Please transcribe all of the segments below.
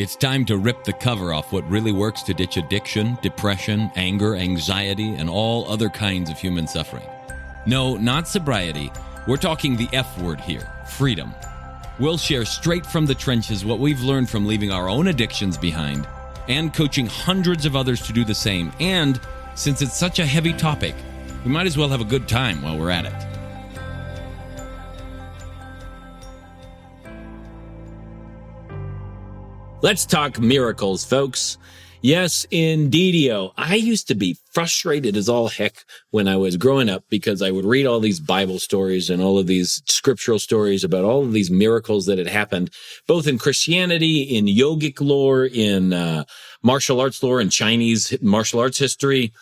It's time to rip the cover off what really works to ditch addiction, depression, anger, anxiety, and all other kinds of human suffering. No, not sobriety. We're talking the F word here, freedom. We'll share straight from the trenches what we've learned from leaving our own addictions behind and coaching hundreds of others to do the same. And since it's such a heavy topic, we might as well have a good time while we're at it. Let's talk miracles, folks. Yes, indeedio. I used to be frustrated as all heck when I was growing up because I would read all these Bible stories and all of these scriptural stories about all of these miracles that had happened, both in Christianity, in yogic lore, in martial arts lore, and Chinese martial arts history.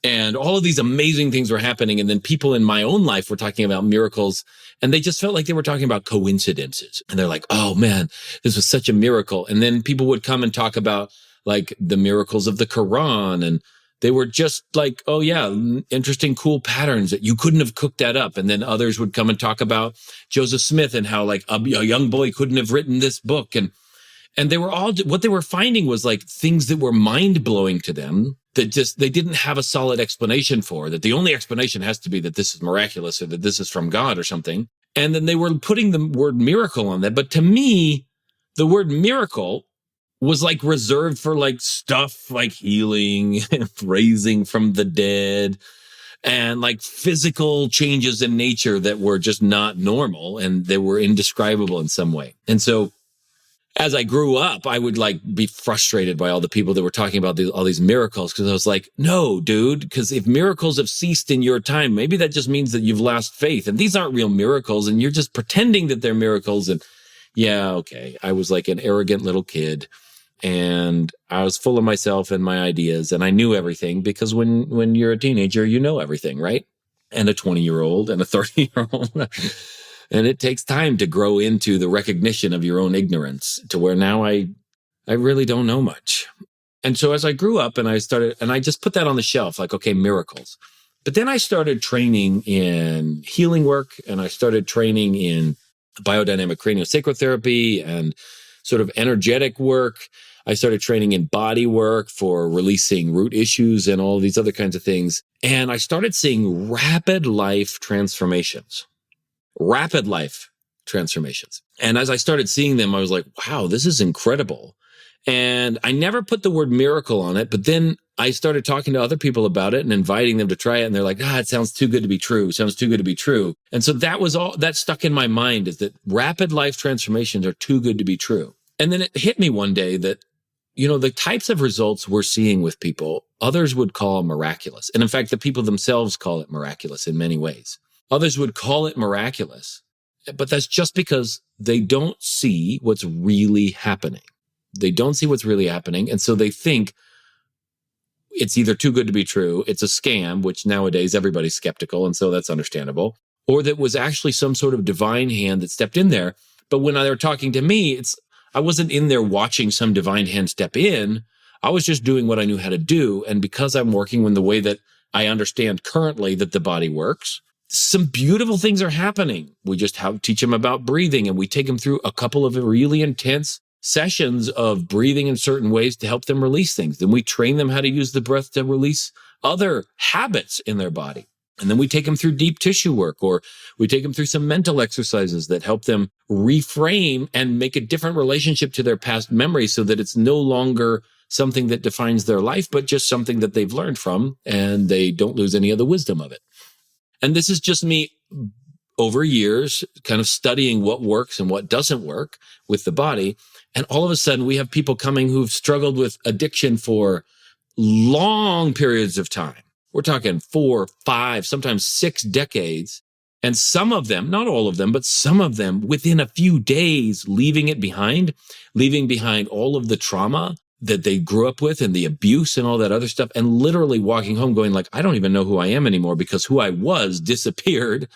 And all of these amazing things were happening. And then people in my own life were talking about miracles, and they just felt like they were talking about coincidences. And they're like, oh man, this was such a miracle. And then people would come and talk about like the miracles of the Quran. And they were just like, oh yeah, interesting, cool patterns that you couldn't have cooked that up. And then others would come and talk about Joseph Smith and how like a young boy couldn't have written this book. And they were all, what they were finding was like things that were mind blowing to them that just, they didn't have a solid explanation for, that the only explanation has to be that this is miraculous or that this is from God or something. And then they were putting the word miracle on that. But to me, the word miracle was like reserved for like stuff like healing and raising from the dead and like physical changes in nature that were just not normal and they were indescribable in some way. And so as I grew up, I would like be frustrated by all the people that were talking about all these miracles, because I was like, no, dude, because if miracles have ceased in your time, maybe that just means that you've lost faith. And these aren't real miracles, and you're just pretending that they're miracles. And yeah, okay. I was like an arrogant little kid, and I was full of myself and my ideas, and I knew everything, because when you're a teenager, you know everything, right? And a 20-year-old and a 30-year-old. And it takes time to grow into the recognition of your own ignorance, to where now I really don't know much. And so as I grew up and I just put that on the shelf, like, okay, miracles. But then I started training in healing work, and I started training in biodynamic craniosacral therapy and sort of energetic work. I started training in body work for releasing root issues and all these other kinds of things. And I started seeing rapid life transformations. And as I started seeing them, I was like, wow, this is incredible. And I never put the word miracle on it, but then I started talking to other people about it and inviting them to try it. And they're like, it sounds too good to be true. Sounds too good to be true. And so that was all that stuck in my mind, is that rapid life transformations are too good to be true. And then it hit me one day that, the types of results we're seeing with people, others would call miraculous. And in fact, the people themselves call it miraculous in many ways. Others would call it miraculous, but that's just because they don't see what's really happening. They don't see what's really happening, and so they think it's either too good to be true, it's a scam, which nowadays everybody's skeptical, and so that's understandable, or that was actually some sort of divine hand that stepped in there. But when they were talking to me, I wasn't in there watching some divine hand step in. I was just doing what I knew how to do, and because I'm working in the way that I understand currently that the body works, some beautiful things are happening. We just teach them about breathing, and we take them through a couple of really intense sessions of breathing in certain ways to help them release things. Then we train them how to use the breath to release other habits in their body. And then we take them through deep tissue work, or we take them through some mental exercises that help them reframe and make a different relationship to their past memories, so that it's no longer something that defines their life, but just something that they've learned from, and they don't lose any of the wisdom of it. And this is just me over years kind of studying what works and what doesn't work with the body. And all of a sudden we have people coming who've struggled with addiction for long periods of time. We're talking 4, 5, sometimes 6 decades. And some of them, not all of them, but some of them within a few days, leaving behind all of the trauma that they grew up with and the abuse and all that other stuff, and literally walking home going like, I don't even know who I am anymore, because who I was disappeared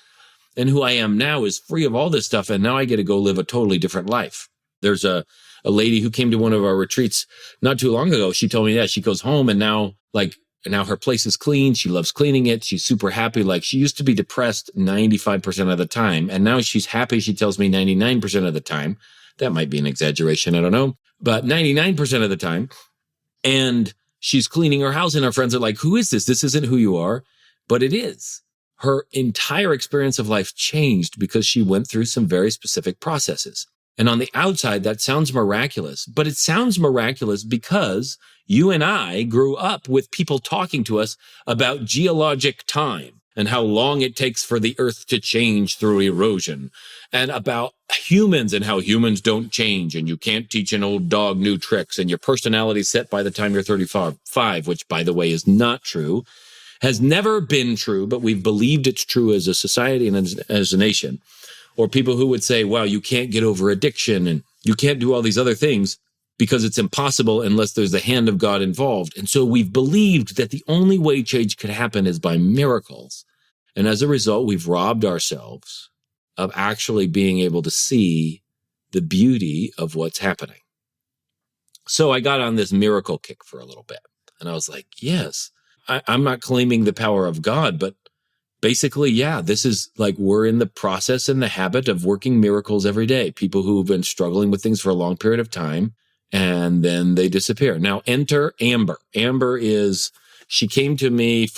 and who I am now is free of all this stuff. And now I get to go live a totally different life. There's a lady who came to one of our retreats not too long ago. She told me that she goes home and now her place is clean. She loves cleaning it. She's super happy. Like, she used to be depressed 95% of the time, and now she's happy. She tells me 99% of the time. That might be an exaggeration. I don't know. but 99% of the time. And she's cleaning her house and her friends are like, who is this? This isn't who you are. But it is. Her entire experience of life changed because she went through some very specific processes. And on the outside, that sounds miraculous, but it sounds miraculous because you and I grew up with people talking to us about geologic time and how long it takes for the earth to change through erosion, and about humans and how humans don't change and you can't teach an old dog new tricks and your personality's set by the time you're 35, which, by the way, is not true, has never been true, but we've believed it's true as a society and as a nation. Or people who would say, wow, you can't get over addiction and you can't do all these other things because it's impossible unless there's the hand of God involved. And so we've believed that the only way change could happen is by miracles. And as a result, we've robbed ourselves of actually being able to see the beauty of what's happening. So I got on this miracle kick for a little bit. And I was like, yes, I'm not claiming the power of God, but basically, yeah, this is like we're in the process and the habit of working miracles every day. People who've been struggling with things for a long period of time, and then they disappear. Now, enter Amber. Amber she came to me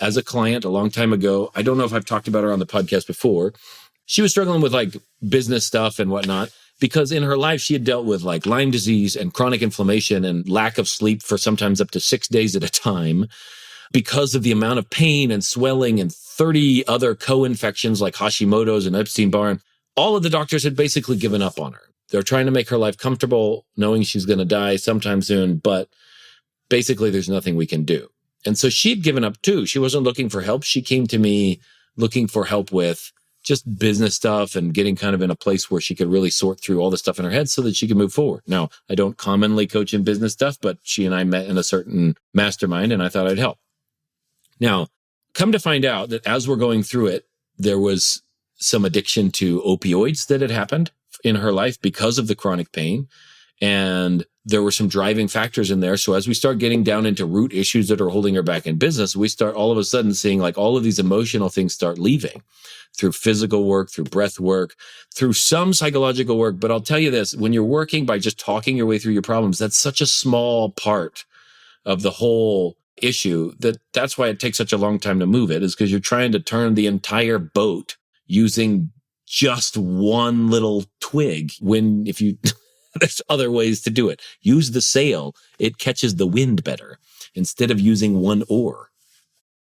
as a client a long time ago. I don't know if I've talked about her on the podcast before. She was struggling with like business stuff and whatnot, because in her life, she had dealt with like Lyme disease and chronic inflammation and lack of sleep for sometimes up to 6 days at a time, because of the amount of pain and swelling and 30 other co-infections like Hashimoto's and Epstein-Barr. All of the doctors had basically given up on her. They're trying to make her life comfortable, knowing she's going to die sometime soon, but basically there's nothing we can do. And so she'd given up too. She wasn't looking for help. She came to me looking for help with just business stuff and getting kind of in a place where she could really sort through all the stuff in her head so that she could move forward. Now, I don't commonly coach in business stuff, but she and I met in a certain mastermind and I thought I'd help. Now, come to find out that as we're going through it, there was some addiction to opioids that had happened in her life because of the chronic pain. And there were some driving factors in there. So as we start getting down into root issues that are holding her back in business, we start all of a sudden seeing like all of these emotional things start leaving through physical work, through breath work, through some psychological work. But I'll tell you this, when you're working by just talking your way through your problems, that's such a small part of the whole issue that's why it takes such a long time to move it, is because you're trying to turn the entire boat using just one little twig when if you there's other ways to do it. Use the sail. It catches the wind better instead of using one oar.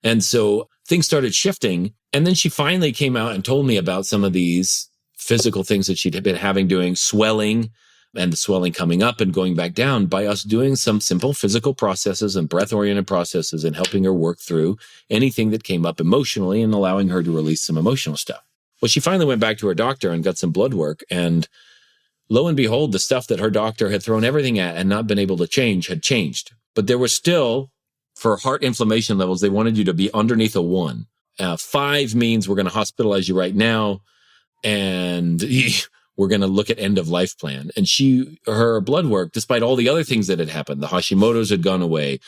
And so things started shifting. And then she finally came out and told me about some of these physical things that she'd been doing swelling, and the swelling coming up and going back down by us doing some simple physical processes and breath-oriented processes and helping her work through anything that came up emotionally and allowing her to release some emotional stuff. Well, she finally went back to her doctor and got some blood work, and lo and behold, the stuff that her doctor had thrown everything at and not been able to change had changed. But there was still, for heart inflammation levels, they wanted you to be underneath a 1. 5 means we're going to hospitalize you right now, and we're going to look at end of life plan. And her blood work, despite all the other things that had happened, the Hashimoto's had gone away,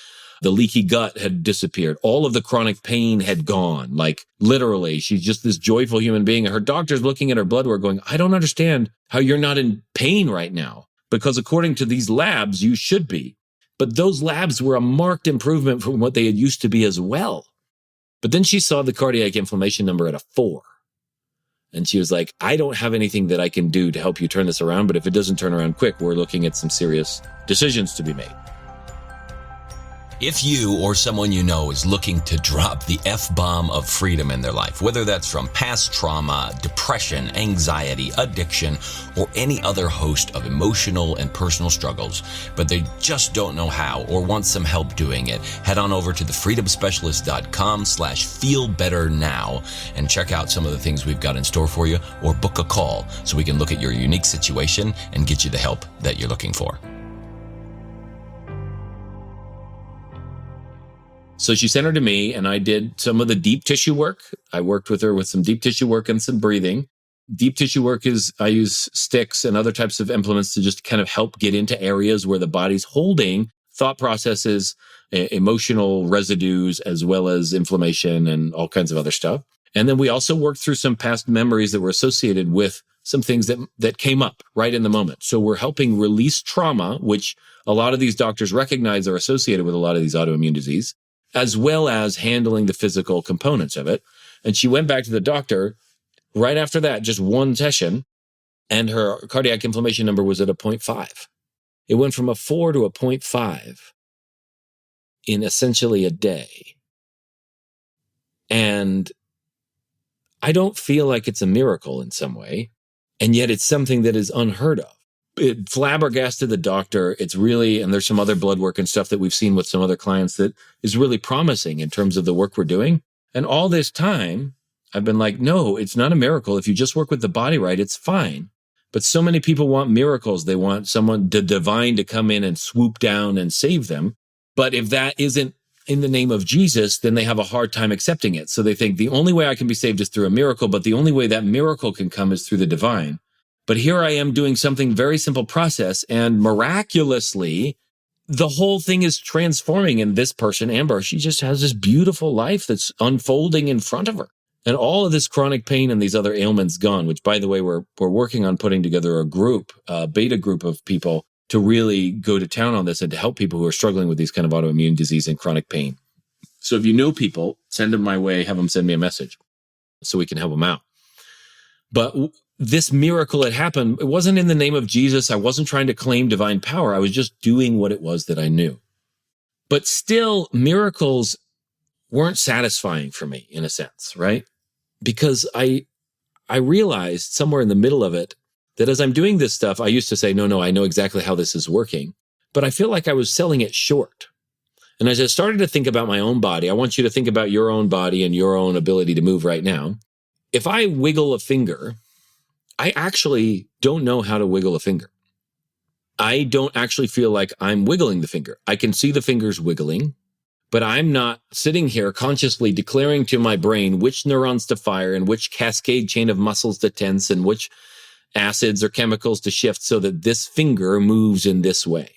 the leaky gut had disappeared, all of the chronic pain had gone. Like literally, she's just this joyful human being. And her doctor's looking at her blood work going, I don't understand how you're not in pain right now, because according to these labs, you should be. But those labs were a marked improvement from what they had used to be as well. But then she saw the cardiac inflammation number at a 4. And she was like, I don't have anything that I can do to help you turn this around, but if it doesn't turn around quick, we're looking at some serious decisions to be made. If you or someone you know is looking to drop the F-bomb of freedom in their life, whether that's from past trauma, depression, anxiety, addiction, or any other host of emotional and personal struggles, but they just don't know how or want some help doing it, head on over to thefreedomspecialist.com/feelbetternow and check out some of the things we've got in store for you, or book a call so we can look at your unique situation and get you the help that you're looking for. So she sent her to me, and I did some of the deep tissue work. I worked with her with some deep tissue work and some breathing. Deep tissue work is I use sticks and other types of implements to just kind of help get into areas where the body's holding thought processes, emotional residues, as well as inflammation and all kinds of other stuff. And then we also worked through some past memories that were associated with some things that came up right in the moment. So we're helping release trauma, which a lot of these doctors recognize are associated with a lot of these autoimmune disease, as well as handling the physical components of it. And she went back to the doctor right after that, just one session, and her cardiac inflammation number was at a 0.5. It went from a 4 to a 0.5 in essentially a day. And I don't feel like it's a miracle in some way, and yet it's something that is unheard of. It flabbergasted the doctor. It's really, and there's some other blood work and stuff that we've seen with some other clients that is really promising in terms of the work we're doing. And all this time, I've been like, no, it's not a miracle. If you just work with the body right, it's fine. But so many people want miracles. They want someone, the divine, to come in and swoop down and save them. But if that isn't in the name of Jesus, then they have a hard time accepting it. So they think the only way I can be saved is through a miracle, but the only way that miracle can come is through the divine. But here I am doing something very simple process, and miraculously, the whole thing is transforming. And this person, Amber, she just has this beautiful life that's unfolding in front of her. And all of this chronic pain and these other ailments gone, which, by the way, we're working on putting together a group, a beta group of people to really go to town on this and to help people who are struggling with these kind of autoimmune disease and chronic pain. So if you know people, send them my way, have them send me a message so we can help them out. But this miracle had happened. It wasn't in the name of Jesus. I wasn't trying to claim divine power. I was just doing what it was that I knew. But still, miracles weren't satisfying for me in a sense, right? Because I realized somewhere in the middle of it that as I'm doing this stuff, I used to say, no, I know exactly how this is working, but I feel like I was selling it short. And as I started to think about my own body, I want you to think about your own body and your own ability to move right now. If I wiggle a finger, I actually don't know how to wiggle a finger. I don't actually feel like I'm wiggling the finger. I can see the fingers wiggling, but I'm not sitting here consciously declaring to my brain which neurons to fire and which cascade chain of muscles to tense and which acids or chemicals to shift so that this finger moves in this way.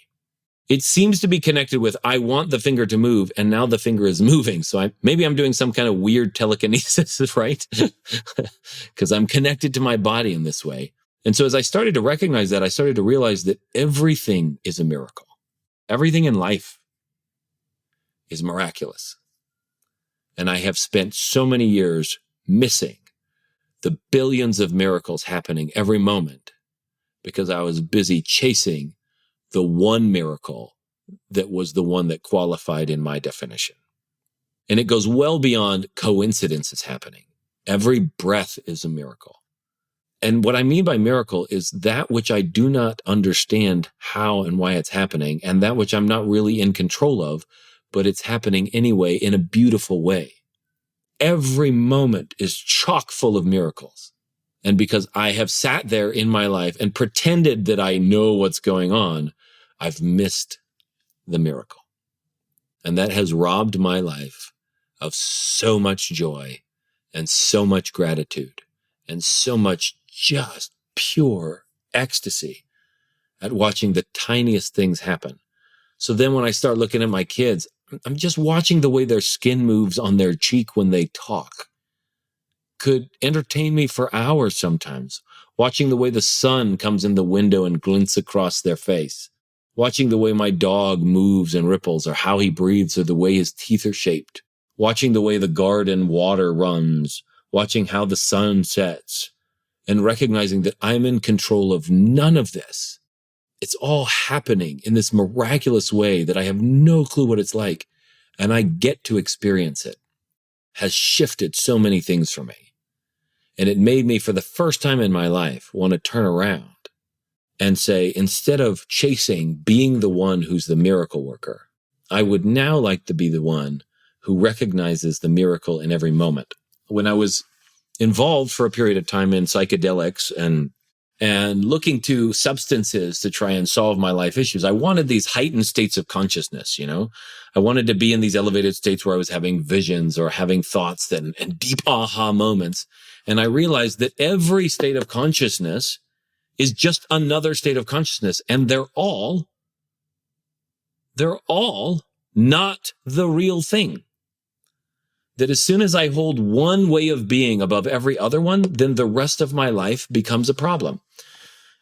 It seems to be connected with, I want the finger to move, and now the finger is moving. So maybe I'm doing some kind of weird telekinesis, right? Because I'm connected to my body in this way. And so as I started to recognize that, I started to realize that everything is a miracle. Everything in life is miraculous. And I have spent so many years missing the billions of miracles happening every moment because I was busy chasing the one miracle that was the one that qualified in my definition. And it goes well beyond coincidences happening. Every breath is a miracle. And what I mean by miracle is that which I do not understand how and why it's happening, and that which I'm not really in control of, but it's happening anyway in a beautiful way. Every moment is chock full of miracles. And because I have sat there in my life and pretended that I know what's going on, I've missed the miracle. And that has robbed my life of so much joy and so much gratitude and so much just pure ecstasy at watching the tiniest things happen. So then when I start looking at my kids, I'm just watching the way their skin moves on their cheek when they talk. Could entertain me for hours sometimes. Watching the way the sun comes in the window and glints across their face. Watching the way my dog moves and ripples, or how he breathes, or the way his teeth are shaped. Watching the way the garden water runs. Watching how the sun sets. And recognizing that I'm in control of none of this. It's all happening in this miraculous way that I have no clue what it's like, and I get to experience it, has shifted so many things for me. And it made me, for the first time in my life, want to turn around and say, instead of chasing being the one who's the miracle worker, I would now like to be the one who recognizes the miracle in every moment. When I was involved for a period of time in psychedelics and looking to substances to try and solve my life issues, I wanted these heightened states of consciousness, you know? I wanted to be in these elevated states where I was having visions or having thoughts and deep aha moments. And I realized that every state of consciousness is just another state of consciousness. And they're all not the real thing. that as soon as I hold one way of being above every other one, then the rest of my life becomes a problem.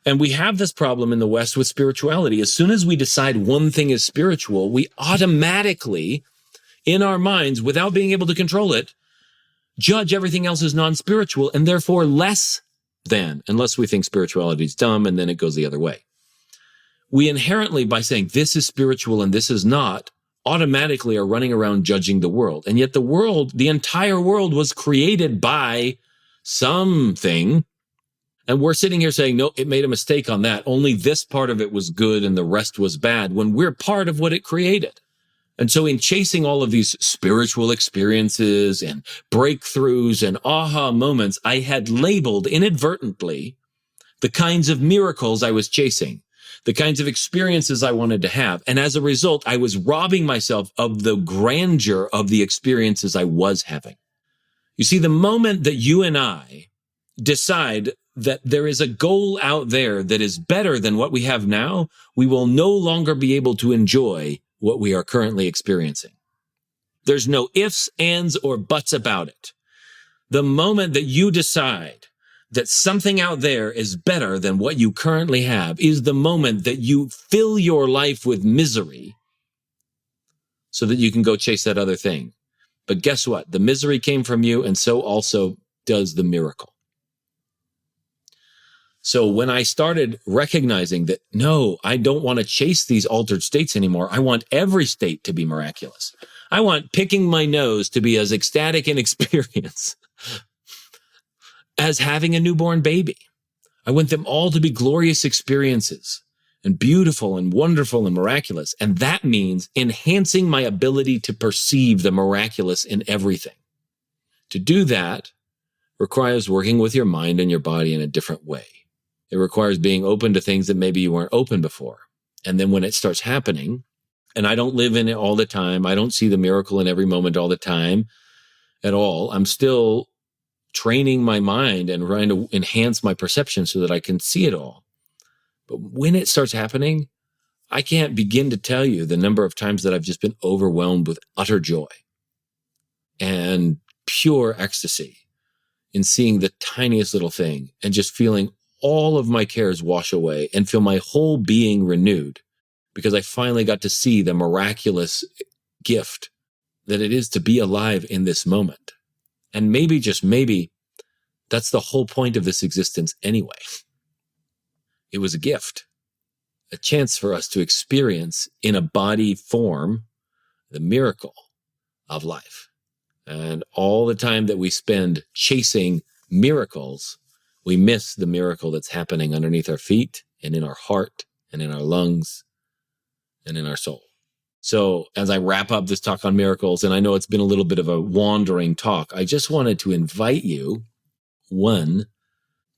And we have this problem in the West with spirituality. As soon as we decide one thing is spiritual, we automatically, in our minds, without being able to control it, judge everything else as non-spiritual and therefore less than, unless we think spirituality is dumb and then it goes the other way. We inherently, by saying this is spiritual and this is not, automatically are running around judging the world. And yet the world, the entire world was created by something. And we're sitting here saying, no, it made a mistake on that. Only this part of it was good and the rest was bad, when we're part of what it created. And so in chasing all of these spiritual experiences and breakthroughs and aha moments, I had labeled inadvertently the kinds of miracles I was chasing, the kinds of experiences I wanted to have. And as a result, I was robbing myself of the grandeur of the experiences I was having. You see, the moment that you and I decide that there is a goal out there that is better than what we have now, we will no longer be able to enjoy what we are currently experiencing. There's no ifs, ands, or buts about it. The moment that you decide that something out there is better than what you currently have is the moment that you fill your life with misery so that you can go chase that other thing. But guess what? The misery came from you, and so also does the miracle. So when I started recognizing that, no, I don't want to chase these altered states anymore. I want every state to be miraculous. I want picking my nose to be as ecstatic an experience as having a newborn baby. I want them all to be glorious experiences and beautiful and wonderful and miraculous. And that means enhancing my ability to perceive the miraculous in everything. To do that requires working with your mind and your body in a different way. It requires being open to things that maybe you weren't open before. And then when it starts happening, and I don't live in it all the time, I don't see the miracle in every moment all the time at all, I'm still training my mind and trying to enhance my perception so that I can see it all. But when it starts happening, I can't begin to tell you the number of times that I've just been overwhelmed with utter joy and pure ecstasy in seeing the tiniest little thing and just feeling all of my cares wash away and feel my whole being renewed because I finally got to see the miraculous gift that it is to be alive in this moment. And maybe, just maybe, that's the whole point of this existence anyway. It was a gift, a chance for us to experience in a body form the miracle of life. And all the time that we spend chasing miracles, we miss the miracle that's happening underneath our feet and in our heart and in our lungs and in our soul. So as I wrap up this talk on miracles, and I know it's been a little bit of a wandering talk, I just wanted to invite you, one,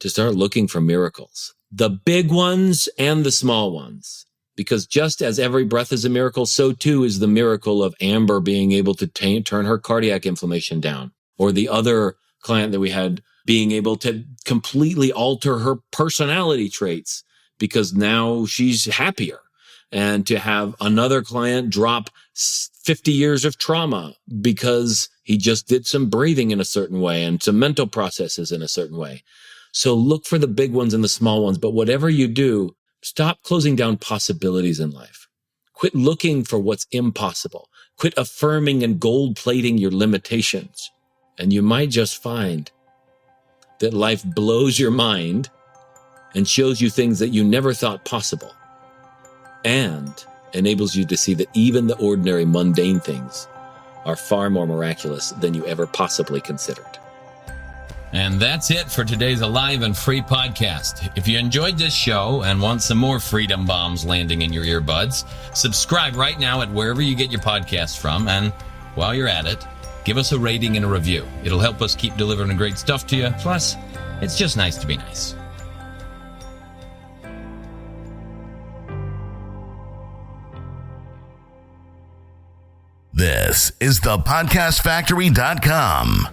to start looking for miracles, the big ones and the small ones. Because just as every breath is a miracle, so too is the miracle of Amber being able to turn her cardiac inflammation down, or the other client that we had being able to completely alter her personality traits because now she's happier. And to have another client drop 50 years of trauma because he just did some breathing in a certain way and some mental processes in a certain way. So look for the big ones and the small ones. But whatever you do, stop closing down possibilities in life. Quit looking for what's impossible. Quit affirming and gold plating your limitations. And you might just find that life blows your mind and shows you things that you never thought possible, and enables you to see that even the ordinary mundane things are far more miraculous than you ever possibly considered. And that's it for today's Alive and Free podcast. If you enjoyed this show and want some more freedom bombs landing in your earbuds, subscribe right now at wherever you get your podcasts from. And while you're at it, give us a rating and a review. It'll help us keep delivering great stuff to you. Plus, it's just nice to be nice. This is thepodcastfactory.com.